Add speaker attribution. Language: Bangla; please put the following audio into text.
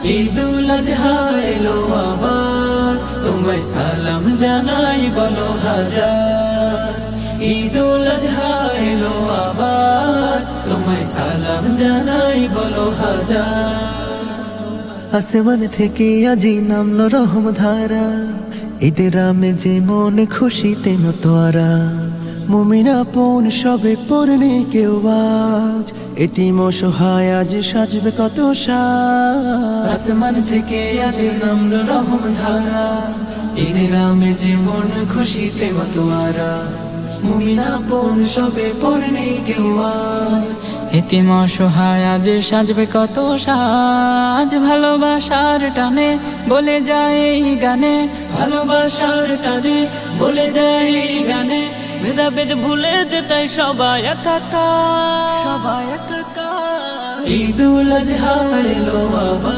Speaker 1: ঈদুল আজহা এলো আবার, তোমায় সালাম জানাই বলো হাজার। ঈদুল আজহা এলো আবার, তোমায় সালাম জানাই বলো হাজার।
Speaker 2: আসমান থেকে আজি নামলো রহম ধারা, ঈদের আমেজে মনে খুশিতে মতোয়ারা। মুমিন আপন সবে পড়নে কেউ আজ, এতিম অসহায় আজ সাজবে কত সাজ।
Speaker 1: আসমান থেকে আজ নামলো রহম ধারা, ঈদের আমেজে মন খুশিতে মতোয়ারা। মুমিন আপন সবে পড়নে কেউ আজ,
Speaker 3: এতিম অসহায় আজ সাজবে কত সাজ। ভালোবাসার টানে বলে যায় এই গানে,
Speaker 1: ভালোবাসার টানে বলে যায় এই গানে।
Speaker 3: ভেদাভেদ ভুলে যেতাই সবাই একাকার, সবাই একাকার।
Speaker 1: ঈদুল আজহা এলো আবার।